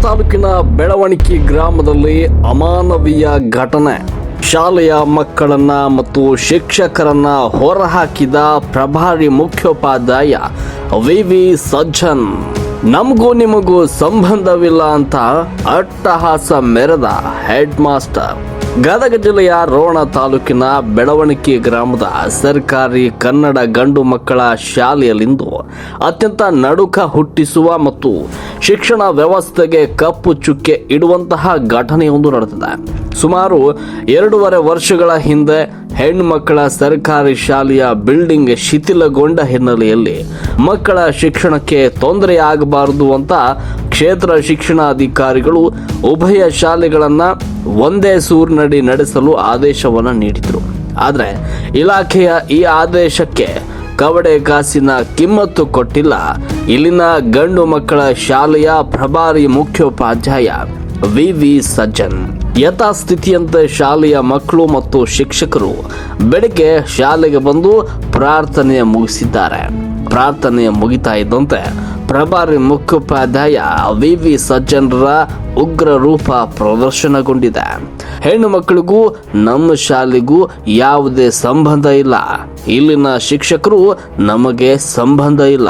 ತಾಲೂಕಿನ ಬೆಳವಣಿಗೆ ಗ್ರಾಮದಲ್ಲಿ ಅಮಾನವೀಯ ಘಟನೆ. ಶಾಲೆಯ ಮಕ್ಕಳನ್ನ ಮತ್ತು ಶಿಕ್ಷಕರನ್ನ ಹೊರಹಾಕಿದ ಪ್ರಭಾರಿ ಮುಖ್ಯೋಪಾಧ್ಯಾಯ ವಿ ಸಜ್ಜನ್. ನಮಗೂ ನಿಮಗೂ ಸಂಬಂಧವಿಲ್ಲ ಅಂತ ಅಟ್ಟಹಾಸ ಮೆರೆದ ಹೆಡ್ ಮಾಸ್ಟರ್. ಗದಗ ಜಿಲ್ಲೆಯ ರೋಣ ತಾಲೂಕಿನ ಬೆಳವಣಿಗೆ ಗ್ರಾಮದ ಸರ್ಕಾರಿ ಕನ್ನಡ ಗಂಡು ಮಕ್ಕಳ ಶಾಲೆಯಲ್ಲಿಂದು ಅತ್ಯಂತ ನಡುಕ ಹುಟ್ಟಿಸುವ ಮತ್ತು ಶಿಕ್ಷಣ ವ್ಯವಸ್ಥೆಗೆ ಕಪ್ಪು ಚುಕ್ಕೆ ಇಡುವಂತಹ ಘಟನೆಯೊಂದು ನಡೆದಿದೆ. ಸುಮಾರು 2.5 ವರ್ಷಗಳ ಹಿಂದೆ ಹೆಣ್ಣುಮಕ್ಕಳ ಸರ್ಕಾರಿ ಶಾಲೆಯ ಬಿಲ್ಡಿಂಗ್ ಶಿಥಿಲಗೊಂಡ ಹಿನ್ನೆಲೆಯಲ್ಲಿ ಮಕ್ಕಳ ಶಿಕ್ಷಣಕ್ಕೆ ತೊಂದರೆಯಾಗಬಾರದು ಅಂತ ಕ್ಷೇತ್ರ ಶಿಕ್ಷಣಾಧಿಕಾರಿಗಳು ಉಭಯ ಶಾಲೆಗಳನ್ನ ಒಂದೇ ಸೂರಿನಡಿ ನಡೆಸಲು ಆದೇಶವನ್ನು ನೀಡಿದರು. ಆದರೆ ಇಲಾಖೆಯ ಈ ಆದೇಶಕ್ಕೆ ಕವಡೆ ಕಾಸಿನ ಕಿಮ್ಮತ್ತು ಕೊಟ್ಟಿಲ್ಲ ಇಲ್ಲಿನ ಗಂಡು ಮಕ್ಕಳ ಶಾಲೆಯ ಪ್ರಭಾರಿ ಮುಖ್ಯೋಪಾಧ್ಯಾಯ ವಿ ಸಜ್ಜನ್. ಯಥಾಸ್ಥಿತಿಯಂತೆ ಶಾಲೆಯ ಮಕ್ಕಳು ಮತ್ತು ಶಿಕ್ಷಕರು ಬೆಳಗ್ಗೆ ಶಾಲೆಗೆ ಬಂದು ಪ್ರಾರ್ಥನೆ ಮುಗಿಸಿದ್ದಾರೆ. ಪ್ರಾರ್ಥನೆ ಮುಗಿತಾ ಇದ್ದಂತೆ ಪ್ರಭಾರಿ ಮುಖ್ಯೋಪಾಧ್ಯಾಯ ವಿ ಸಜ್ಜನರ ಉಗ್ರ ರೂಪ ಪ್ರದರ್ಶನಗೊಂಡಿದೆ. ಹೆಣ್ಣು ಮಕ್ಕಳಿಗೂ ನಮ್ಮ ಶಾಲೆಗೂ ಯಾವುದೇ ಸಂಬಂಧ ಇಲ್ಲ, ಇಲ್ಲಿನ ಶಿಕ್ಷಕರು ನಮಗೆ ಸಂಬಂಧ ಇಲ್ಲ,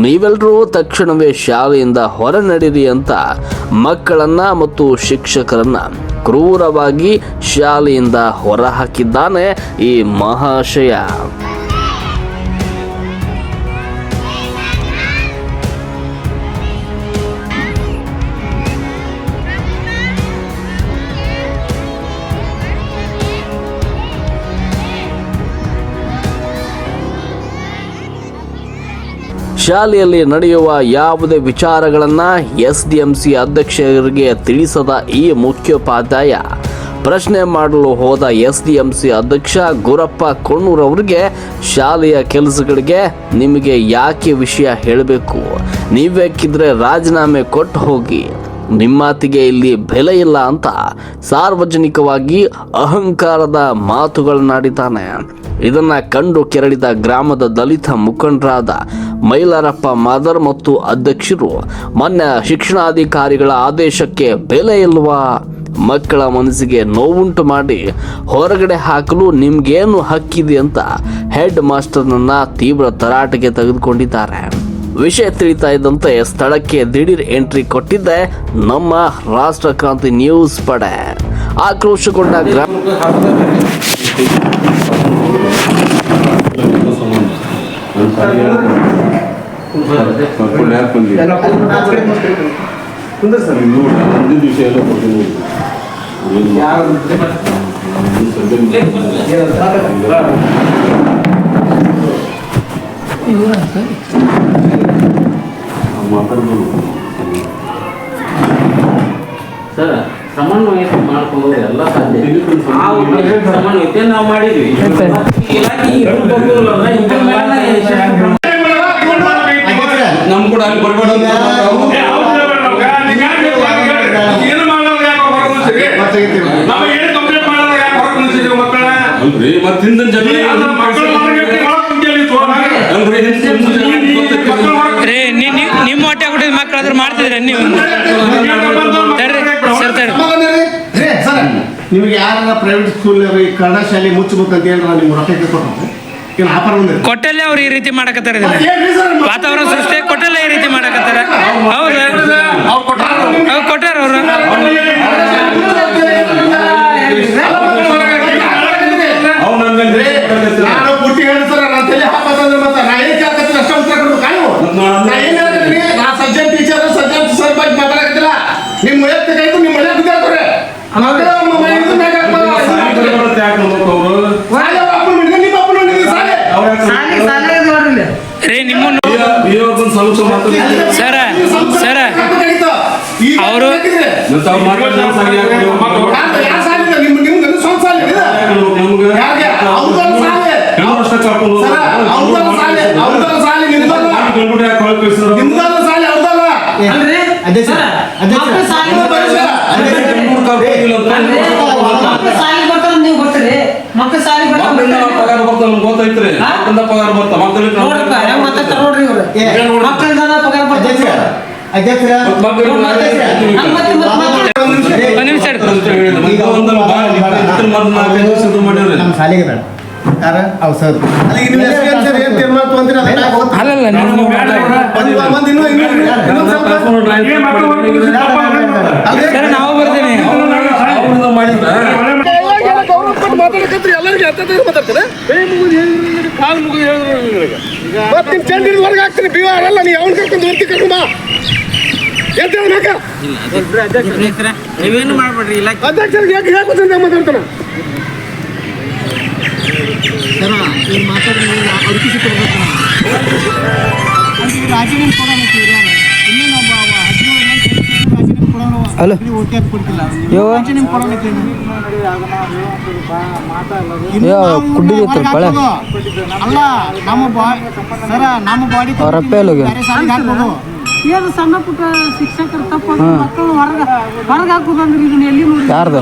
ನೀವೆಲ್ಲರೂ ತಕ್ಷಣವೇ ಶಾಲೆಯಿಂದ ಹೊರ ನಡೀರಿ ಅಂತ ಮಕ್ಕಳನ್ನ ಮತ್ತು ಶಿಕ್ಷಕರನ್ನ ಕ್ರೂರವಾಗಿ ಶಾಲೆಯಿಂದ ಹೊರಹಾಕಿದ್ದಾನೆ ಈ ಮಹಾಶಯ. ಶಾಲೆಯಲ್ಲಿ ನಡೆಯುವ ಯಾವುದೇ ವಿಚಾರಗಳನ್ನ SDMC ಅಧ್ಯಕ್ಷರಿಗೆ ತಿಳಿಸದ ಈ ಮುಖ್ಯೋಪಾಧ್ಯಾಯ ಪ್ರಶ್ನೆ ಮಾಡಲು ಹೋದ SDMC ಅಧ್ಯಕ್ಷ ಗುರಪ್ಪ ಕೊಣ್ಣೂರ್ ಅವರಿಗೆ ಶಾಲೆಯ ಕೆಲಸಗಳಿಗೆ ನಿಮಗೆ ಯಾಕೆ ವಿಷಯ ಹೇಳಬೇಕು, ನೀವ್ಯಾಕಿದ್ರೆ ರಾಜೀನಾಮೆ ಕೊಟ್ಟು ಹೋಗಿ, ನಿಮ್ಮ ಮಾತಿಗೆ ಇಲ್ಲಿ ಬೆಲೆ ಇಲ್ಲ ಅಂತ ಸಾರ್ವಜನಿಕವಾಗಿ ಅಹಂಕಾರದ ಮಾತುಗಳನ್ನಾಡಿದ್ದಾನೆ. ಇದನ್ನ ಕಂಡು ಕೆರಳಿದ ಗ್ರಾಮದ ದಲಿತ ಮುಖಂಡರಾದ ಮೈಲಾರಪ್ಪ ಮಾದರ್ ಮತ್ತು ಅಧ್ಯಕ್ಷರು ಮೊನ್ನೆ ಶಿಕ್ಷಣಾಧಿಕಾರಿಗಳ ಆದೇಶಕ್ಕೆ ಬೆಲೆ ಇಲ್ವಾ, ಮಕ್ಕಳ ಮನಸ್ಸಿಗೆ ನೋವುಂಟು ಮಾಡಿ ಹೊರಗಡೆ ಹಾಕಲು ನಿಮ್ಗೇನು ಹಕ್ಕಿದೆ ಅಂತ ಹೆಡ್ ಮಾಸ್ಟರ್ನನ್ನ ತೀವ್ರ ತರಾಟೆಗೆ ತೆಗೆದುಕೊಂಡಿದ್ದಾರೆ. ವಿಷಯ ತಿಳಿತಾ ಇದ್ದಂತೆ ಸ್ಥಳಕ್ಕೆ ದಿಢೀರ್ ಎಂಟ್ರಿ ಕೊಟ್ಟಿದ್ದೆ ನಮ್ಮ ರಾಷ್ಟ್ರ ಕ್ರಾಂತಿ ನ್ಯೂಸ್ ಪಡೆ. ಆಕ್ರೋಶಗೊಂಡ ಸರ್ ಸಮನ್ವಯ ಮಾಡ್ಕೊಂಡು ಎಲ್ಲ ಸಾಧ್ಯ. ಸಮನ್ವಯತೆ ನಾವು ಮಾಡಿದ್ವಿ. ನಮ್ ಕೂಡ ಅಲ್ಲಿ ಬರ್ಬೇಡ ನಿಮ್ಮ ಹೊಟ್ಟೆ ಕೊಟ್ಟಿದ್ ಮಕ್ಕಳಾದ್ರೂ ಮಾಡ್ತಿದ್ರೆ ನೀವು ನಿಮಗೆ ಯಾರ ಪ್ರೈವೇಟ್ ಸ್ಕೂಲ್ ಕನ್ನಡ ಶಾಲೆ ಮುಚ್ಚಬೇಕಂತ ಏನಾರ ನಿಮ್ಗೆ ರೊಕ್ಕ ಕೊಟ್ಟು ಕೊಟ್ಟಲ್ಲೇ ಅವ್ರು ಈ ರೀತಿ ಮಾಡಕತ್ತಾರ. ವಾತಾವರಣ ಸೃಷ್ಟಿ ಕೊಟ್ಟಲ್ಲೇ ಈ ರೀತಿ ಮಾಡಕತ್ತಾರ. ಹೌದು ಕೊಟ್ಟಾರ ಅವರು. ಸಜ್ಜನ್ ಟೀಚರ್ ಸಜ್ಜನ್ ಸರ್ ಬಗ್ಗೆ ಮಾತಾಡಕತ್ತಿಲ್ಲ. ನಿಮ್ಮ ವೈಯಕ್ತಿಕ ಆಯ್ತು, ನಿಮ್ಮ ಮನೆ ಬಿದ್ದಾಡ್ತಾರೆ. ಸರ ಅವರು ಮಕ್ಕಳ ಸಾಲಿಗೆ ಪಗಾರ ಬರ್ತಾವ ಗೊತ್ತೈತ್ರಿ. ಪಗಾರ ಬರ್ತಾವ ಮಕ್ಕಳಿಗೆ ಅಧ್ಯಕ್ಷರ ಒಂದ್ ನಿಮಿಷ ಇಡು. ನಮ್ಮ ಶಾಲೆಗೆ ಬೇಡ ಯಾರ ಅವ್ ಸರ್ ಅಲ್ಲಿ ನಿಮ್ಮ ಹೆಸರು ಏನು ಸರ್ ಏನು ತೀರ್ಮಾನ ತೊಗೊಂತೀರಿ ಅದನ್ನ ಅಲ್ಲಲ್ಲ ನೀವು ಮಂದಿ ಇನ್ನೊಂದು ಸ್ವಲ್ಪ ಸರ್ ನಾವು ಬರ್ತೀನಿ ಮಾತಾಡಕತ್ರಿ ಎಲ್ಲರಿಗೆ ಹತ್ತಿರ ಮಾತಾಡ್ತಾರೆ ಕಾಲು ಮುಗಿದು ಹೇಳಿದ್ರು ಮತ್ತೆ ನಿಮ್ಮ ಚಂಡ ಹಿಡಿದು ಹೊರಗೆ ಹಾಕ್ತೀನಿ ಬಿ ಆರ್ ಅಲ್ಲ ನೀವು ಅವ್ನು ಕರ್ಕೊಂಡು ಹೊರ್ತಿ ಕರ್ಕೊಂಡು ಬಾ ಎಂತ ಬೇಕಾ ನೀವೇನು ಮಾಡ್ಬೇಡ್ರಿ ಇಲ್ಲ ಅಧ್ಯಕ್ಷರಿಗೆ ಯಾಕೆ ಹಾಕೋತಂತ ಮಾತಾಡ್ತಾನೆ ಹಲೋ ಕುಡ್ಡಿತ್ತು ಪಳೆ ಅಲ್ಲ ನಮ್ಮ ಸರ ನಮ್ಮ ಬಾಡಿ ಏನು ಸಣ್ಣ ಪುಟ್ಟ ಶಿಕ್ಷಕರು ತಪ್ಪು ಮಕ್ಕಳು ಹೊರಗೆ ಹಾಕುದಂದ್ರೆ ಇದನ್ನ ಎಲ್ಲಿ ನೋಡಿ ಯಾರ್ದು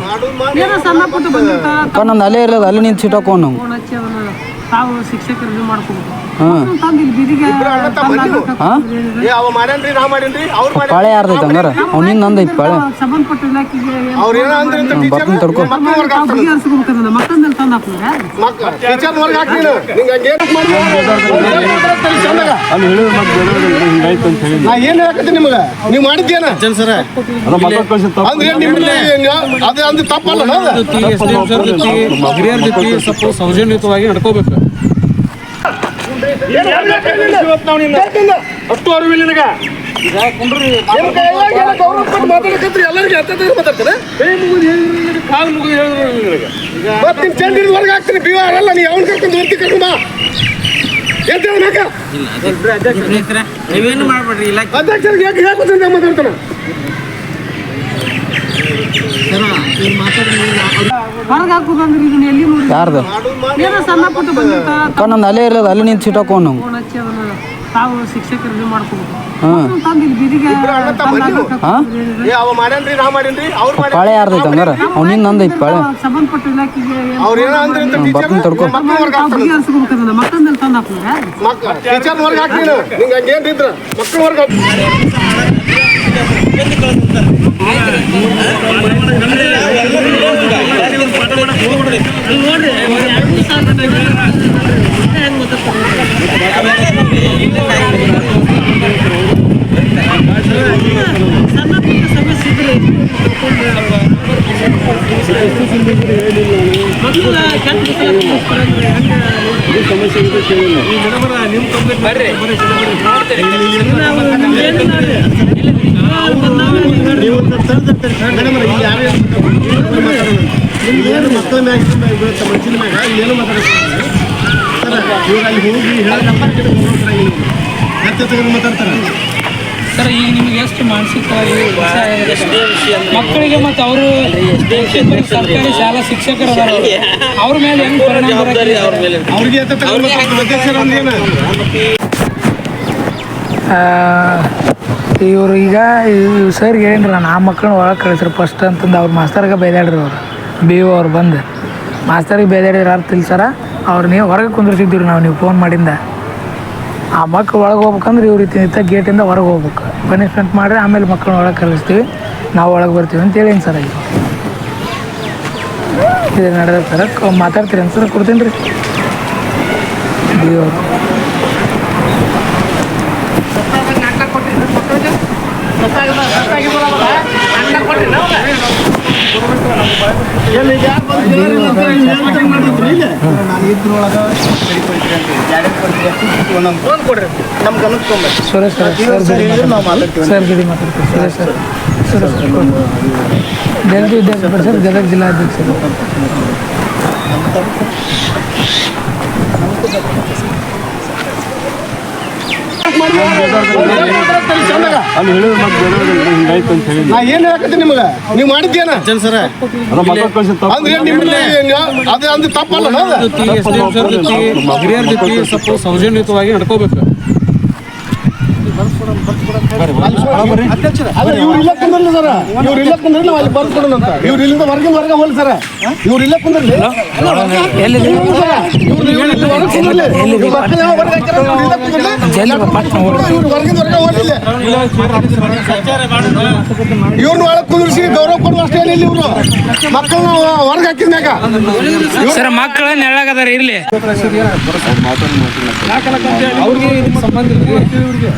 ಏನೋ ಸಣ್ಣ ಪುಟ್ಟ ಬಂದಿರ್ತಾರ ನಂದು ಅಲ್ಲೇ ಇರೋದು ಅಲ್ಲಿ ನಿಂತು ಸಿಟ್ಟಾಕೊಂಡು ನಾವು ಫೋನ್ ಹಚ್ಚಿ ಅದನ್ನ ತಾವು ಶಿಕ್ಷಕರು ಇದು ಮಾಡ್ಕೋಬೇಕು ತಂದಿಲ್ಲ ಬೀದಿಗೆ ಅವ ಮಾಡ್ಯಾನ್ರಿ ನಾ ಮಾಡೇನ್ರಿ ಅವ್ರು ಪಾಳೆ ಯಾರ್ದೈತೆ ಹಂಗಾರ ಅವ್ನಿಂದ ನಂದೈತೆ ಪಾಳೆ ಸಂಬಂಧಪಟ್ಟ ಇಲಾಖೆಗೆ ಅವ್ರು ಏನೋ ಅಂದ್ರೆ ಬರ್ತೀನಿ ತಡ್ಕೊ ಬಗೆಹರಿಸ್ಕೋಬೇಕಂದ್ರೆ ಮಕ್ಕಳಲ್ಲಿ ತಂದು ಹಾಕ್ತಾರೆ ಟೀಚರ್ ಹೊರಗೆ ಹಾಕ್ತೀನಿ ನಿಂಗೆ ನಾ ಏನು ಹೇಳಕತ್ತೀನಿ ನಿಮಗೆ ನೀವು ಮಾಡಿದ್ದೇನ ಸರ್ ಅಂದ್ರೆ ನಿಮ್ಮಲ್ಲಿ ಅದೇ ಅಂದ್ರೆ ತಪ್ಪಲ್ಲ ಹಿರಿಯರ ಜೊತೆ ಸ್ವಲ್ಪ ಸೌಜನ್ಯಯುತವಾಗಿ ನಡ್ಕೋಬೇಕು ಅಷ್ಟು ಅರಿವಿಲ್ಲ ನಿನಗ ಮಾತಾಡಕತ್ರಿ ಎಲ್ಲರಿಗೆ ಹತ್ತಿರ ಮಾತಾಡ್ತಾರೆ ಕಾಲು ಮುಗಿದು ಹೇಳಿದ್ರು ಮತ್ತೆ ನಿಮ್ಮ ಚಂಡ ಹಿಡಿದು ಹೊರಗೆ ಹಾಕ್ತೀನಿ ಬಿ ಆರ್ ಅಲ್ಲ ನೀವು ಅವ್ನು ಕರ್ಕೊಂಡು ಹೊರ್ತಿ ಕರ್ಕೊಂಡು ಬಾ ಎಂತ ಬೇಕಾ ನೀವೇನು ಮಾಡ್ಬೇಡ್ರಿ ಇಲ್ಲ ಅಧ್ಯಕ್ಷರಿಗೆ ಯಾಕೆ ಹಾಕೋತಂತ ಮಾತಾಡ್ತಾನೆ ಹೊರಗೆ ಹಾಕುದಂದ್ರೆ ಇದನ್ನ ಎಲ್ಲಿ ನೋಡಿ ಯಾರ್ದು ಏನೋ ಸಣ್ಣ ಪುಟ್ಟ ಬಂದಿರ್ತಾರ ನಂದು ಅಲ್ಲೇ ಇರೋದು ಅಲ್ಲಿ ನಿಂತು ಸಿಟ್ಟಾಕೊಂಡು ನಾವು ಫೋನ್ ಹಚ್ಚಿ ಅದನ್ನ ತಾವು ಶಿಕ್ಷಕರು ಇದು ಮಾಡ್ಕೋಬೇಕು ತಂದಿಲ್ಲ ಬೀದಿಗೆ ಅವ ಮಾಡ್ಯಾನ್ರಿ ನಾ ಮಾಡೇನ್ರಿ ಅವ್ರು ಪಾಳೆ ಯಾರ್ದೈತೆ ಹಂಗಾರ ಅವ್ನಿಂದ ನಂದೈತೆ ಪಾಳೆ ಸಂಬಂಧಪಟ್ಟ ಇಲಾಖೆಗೆ ಅವ್ರು ಏನೋ ಅಂದ್ರೆ ಬರ್ತೀನಿ ತಡ್ಕೊ ಬಗೆಹರಿಸ್ಕೋಬೇಕಂದ್ರೆ ಮಕ್ಕಳಲ್ಲಿ ತಂದು ಹಾಕ್ತಾರೆ ಟೀಚರ್ ಹೊರಗೆ ಹಾಕ್ತೀನಿ ನಿಂಗೆ ಹಂಗೇನಿದ್ರ ಮಕ್ಕಳು ಹೊರಗೆ ಹಾಕ್ತೀನಿ ಏನು ಮಕ್ಕಳ ಮ್ಯಾಗ ಬೀಳುತ್ತೆ ಮನುಷ್ಯನ ಮ್ಯಾಗ ಏನು ಮಾತಾಡ್ತಾರೆ ಇವಾಗ ಅಲ್ಲಿ ಹೋಗಿ ಮಾತಾಡ್ತಾರೆ ಸರ್ ಈಗ ನಿಮ್ಗೆ ಎಷ್ಟು ಮಾನಸಿಕವಾಗಿ ಮಕ್ಕಳಿಗೆ ಮತ್ತು ಅವರು ಸರ್ಕಾರಿ ಶಾಲಾ ಶಿಕ್ಷಕರು ಅವ್ರ ಮೇಲೆ ಹೆಂಗ್ ಪರಿಣಾಮ ಅವ್ರಿಗೆ ಅಧ್ಯಕ್ಷರ ಅಂದ್ರೇನು ಇವ್ರು ಈಗ ಸರ್ಗೆ ಹೇಳಿನ್ರಿ ನಾನು ಆ ಮಕ್ಕಳನ್ನ ಒಳಗೆ ಕಳಿಸ್ರಿ ಫಸ್ಟ್ ಅಂತಂದು ಅವ್ರು ಮಾಸ್ತರ್ಗೆ ಬೈದಾಡ್ರಿ ಅವ್ರು ಬಿ ಒ ಅವ್ರು ಬಂದು ಮಾಸ್ತರಿಗೆ ಬೈದಾಡಿದ್ರೆ ಅರ್ಥ ಇಲ್ಲ ಸರ ಅವ್ರು ನೀವು ಹೊರಗೆ ಕುಂದ್ರಿಸಿದ್ದೀವಿ ನೀವು ಫೋನ್ ಮಾಡಿಂದ ಆ ಮಕ್ಕಳು ಒಳಗೆ ಹೋಗ್ಬೇಕಂದ್ರೆ ಇವ್ರ ರೀತಿ ಗೇಟಿಂದ ಹೊರಗೆ ಹೋಗ್ಬೇಕು ಪನಿಷ್ಮೆಂಟ್ ಮಾಡಿರಿ ಆಮೇಲೆ ಮಕ್ಕಳನ್ನ ಒಳಗೆ ಕಳಿಸ್ತೀವಿ ನಾವು ಒಳಗೆ ಬರ್ತೀವಿ ಅಂತ ಹೇಳೀನಿ ಸರ್ ಈಗ ಇದು ನಡೆದ ಸರ್ ಮಾತಾಡ್ತೀರಿ ಅಂತ ಸರ್ ಕೊಡ್ತೀನಿ ರೀ ಬಿ ಒ ಅವರು ನಮ್ಮ ಗಮನಕ್ಕೆ ತೊಗೊಂಬರ್ರಿ ಸುರೇಶ್ ಸರ್ ಸರ್ ಜೊತೆ ಮಾತಾಡ್ತೀವಿ ಸುರೇಶ್ ಸರ್ ಸುರೇಶ್ ಸರ್ ಜಲ್ದಿ ವಿದ್ಯಾರ್ಥಿ ಸರ್ ಗದಗ ಜಿಲ್ಲಾಧ್ಯಕ್ಷರು ನಾ ಏನು ಹೇಳಕತ್ತೀನಿ ನಿಮಗೆ ನೀವು ಮಾಡಿದ್ದೇನ ಸರ್ ಅಂದ್ರೆ ನಿಮ್ಮಲ್ಲಿ ಅದೇ ಅಂದ್ರೆ ತಪ್ಪಲ್ಲ ಹಿರಿಯರ ಜೊತೆ ಸ್ವಲ್ಪ ಸೌಜನ್ಯಯುತವಾಗಿ ನಡ್ಕೋಬೇಕು ಅಲ್ಲ ಇವ್ರು ಇಲ್ಲ ಕುಂದ್ರಲಿ ಸರ್, ಇವ್ರು ಇಲ್ಲ ಕುಂದ್ರಲಿ ನಾವು ಅಲ್ಲಿ ಬರ್ಕೊಡೋಣ ಅಂತ. ಇವ್ರು ಇಲ್ಲಿಂದ ಹೊರಗೆ ಹೋಗ್ಲಿ ಸರ್, ಇವ್ರು ಇಲ್ಲ ಕುಂದ್ರಲಿ. ಇವ್ರನ್ನ ಒಳಗೆ ಕುಂದ್ರಿಸಿ ಗೌರವ ಕೊಡುವ ಅಷ್ಟೇ ಇಲ್ಲಿ. ಇವ್ರು ಮಕ್ಕಳನ್ನ ಹೊರಗೆ ಹಾಕಿದ್ಮ್ಯಾಗ ಸರ್ ಮಕ್ಕಳ ನೆರಳಾಗದಾರ ಇರ್ಲಿ. ಅವ್ರಿಗೆ ಇದಕ್ಕೆ ಸಂಬಂಧ ಇಲ್ಲ.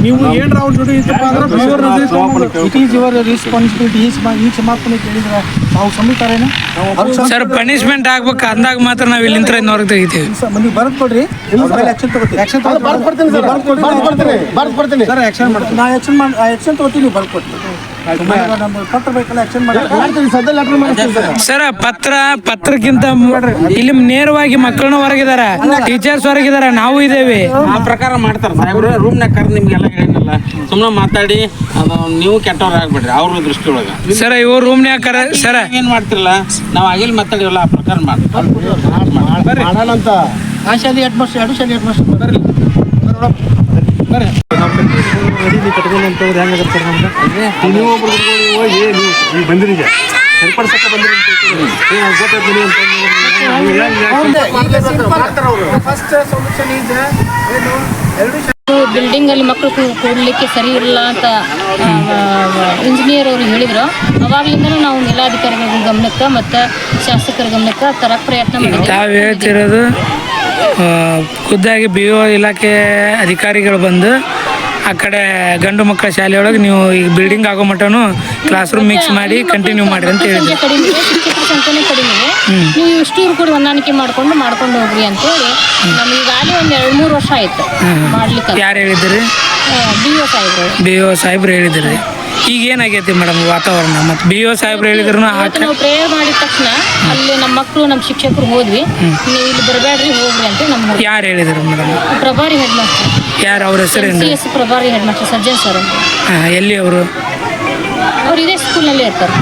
ನೀವು ಏನ್ರ ಅವ್ರ ಜೊತೆ ಇತ್ತಪ್ಪ ಅಂದ್ರೆ ಇಟ್ ಈಸ್ ಯುವರ್ ರೆಸ್ಪಾನ್ಸಿಬಿಲಿಟಿ. ಈ ಕ್ಷಮಾಪಣೆ ಕೇಳಿದ್ರೆ ನಾವು ಸಂಬಿತಾರೇನು ಸರ್ ಪನಿಷ್ಮೆಂಟ್ ಆಗ್ಬೇಕು ಅಂದಾಗ ಮಾತ್ರ ನಾವು ಇಲ್ಲಿ ನಿಂತ್ರ ಹೊರಗೆ ತೆಗಿತೀವಿ. ನೀವು ಬರೆದು ಕೊಡ್ರಿ, ಆಕ್ಷನ್ ತಗೋತೀವಿ. ಆಕ್ಷನ್ ಬರ್ಕೊಡ್ತೀನಿ ಸರ್, ಬರ್ಕೊಡ್ತೀನಿ ಸರ್. ಆಕ್ಷನ್ ಮಾಡ್ತೀನಿ, ನಾ ಆಕ್ಷನ್ ತಗೋತೀನಿ, ನೀವು ಬರ್ದು ಕೊಡ್ತೀನಿ. ಪತ್ರ ಬೇಕಲ್ಲ, ಆಕ್ಷನ್ ಮಾಡ್ತೀನಿ. ಸದ್ಯ ಲೆಟರ್ ಮಾಡ್ತೀನಿ ಸರ್. ಪತ್ರಕ್ಕಿಂತ ಇಲ್ಲಿ ನೇರವಾಗಿ ಮಕ್ಕಳನ್ನ ಹೊರಗಿದಾರ, ಟೀಚರ್ಸ್ ಹೊರಗಿದಾರ, ನಾವು ಇದೇವಿ. ಆ ಪ್ರಕಾರ ಮಾಡ್ತಾರೆ ಸಾಹೇಬ್ರು. ರೂಮ್ನಾಗ ಕರೆದು ನಿಮ್ಗೆಲ್ಲ ಹೇಳಿಲ್ಲ, ಸುಮ್ಮನೆ ಮಾತಾಡಿ ಅದು ನೀವು ಕೆಟ್ಟವ್ರು ಆಗ್ಬಿಡ್ರಿ ಅವ್ರ ದೃಷ್ಟಿ ಒಳಗೆ. ಸರ್ ಇವ್ರು ರೂಮ್ನ್ಯಾಗ ಸರ್ ಏನ್ ಮಾಡ್ತಿರಲ್ಲ, ನಾವು ಆಗಿಲ್ ಮಾತಾಡಿವಲ್ಲ ಆ ಪ್ರಕಾರ ಮಾಡ್ತೀವಿ. ಮಾಡೋಣಂತ. ಆ ಶಾಲೆ ಹೆಡ್ ಮಾಸ್ಟರ್, ಎರಡು ಶಾಲೆ ಹೆಡ್ ಮಾಸ್ಟರ್ ಬರ್ರಿ ಬರ್ರಿ. ನಾವು ಕಟ್ಕೊಂಡು ಅಂತವ್ರು ಹೆಂಗೆ ಸರ್ ನಮ್ಗೆ ನೀವು ಒಬ್ರು ಹೋಗಿ ನೀವು ಬಂದಿರಿಗೆ ಸರಿಪಡಿಸಕ್ಕೆ ಬಂದಿರಿ ಫಸ್ಟ್ ಸೊಲ್ಯೂಷನ್ ಇದೆ ಏನು ಬಿಲ್ಡಿಂಗ್ ಅಲ್ಲಿ ಮಕ್ಕಳು ಕೂಡಲಿಕ್ಕೆ ಸರಿ ಇರಲ್ಲ ಅಂತ ಇಂಜಿನಿಯರ್ ಅವರು ಹೇಳಿದ್ರು. ಅವಾಗ್ಲಿಂದನೂ ನಾವು ಮೇಲಾಧಿಕಾರಿಗಳ ಗಮನಕ್ಕೆ ಮತ್ತು ಶಾಸಕರ ಗಮನಕ್ಕೆ ತರಕ್ಕೆ ಪ್ರಯತ್ನ ಮಾಡಿದ್ವಿ. ತಾವು ಹೇಳ್ತಿರೋದು ಖುದ್ದಾಗಿ BO ಇಲಾಖೆ ಅಧಿಕಾರಿಗಳು ಬಂದು ಆ ಕಡೆ ಗಂಡು ಮಕ್ಕಳ ಶಾಲೆಯೊಳಗೆ ನೀವು ಈಗ ಬಿಲ್ಡಿಂಗ್ ಆಗೋ ಮಟ್ಟನು ಕ್ಲಾಸ್ ರೂಮ್ ಮಿಕ್ಸ್ ಮಾಡಿ ಕಂಟಿನ್ಯೂ ಮಾಡಿರಿ ಅಂತ ಹೇಳಿದ್ರು. ಕಡಿಮೆ ಶಿಕ್ಷಕರ ಸಂಖ್ಯೆನೇ ಕಡಿಮೆ, ನೀವು ಇಷ್ಟು ಕೂಡ ಹೊಂದಾಣಿಕೆ ಮಾಡ್ಕೊಂಡು ಹೋಗ್ರಿ ಅಂತೇಳಿ ನಮ್ಗೆ ಈಗಾಗಲೇ ಒಂದು 2-3 ವರ್ಷ ಆಯ್ತು ಮಾಡ್ಲಿಕ್ಕೆ. ಯಾರು ಹೇಳಿದ್ರಿ? BO ಸಾಹೇಬ್ರು ಹೇಳಿದ್ರಿ. ಈಗ ಏನಾಗೈತಿ ಮೇಡಮ್ ವಾತಾವರಣ? ಮತ್ತು BO ಸಾಹೇಬ್ರು ಹೇಳಿದ್ರು ನಾವು ಪ್ರೇಯರ್ ಮಾಡಿದ ತಕ್ಷಣ ಅಲ್ಲಿ ನಮ್ಮ ಮಕ್ಕಳು ನಮ್ಮ ಶಿಕ್ಷಕರು ಹೋದ್ವಿ, ನೀವು ಇಲ್ಲಿ ಬರಬೇಡ್ರಿ ಹೋಗ್ರಿ ಅಂತ ನಮ್ಗೆ ಯಾರು ಹೇಳಿದ್ರು ಮೇಡಮ್? ಪ್ರಭಾರಿ head master. ಯಾರು ಅವ್ರ ಹೆಸರೇನು? CS ಪ್ರಭಾರಿ ಹೆಡ್ ಮಾಸ್ಟರ್ ಸಜ್ಜನ್ ಸರ್ ಅಂತ. ಎಲ್ಲಿ ಅವರು? ಅವ್ರು ಇದೇ ಸ್ಕೂಲ್ನಲ್ಲೇ ಇರ್ತಾರೆ.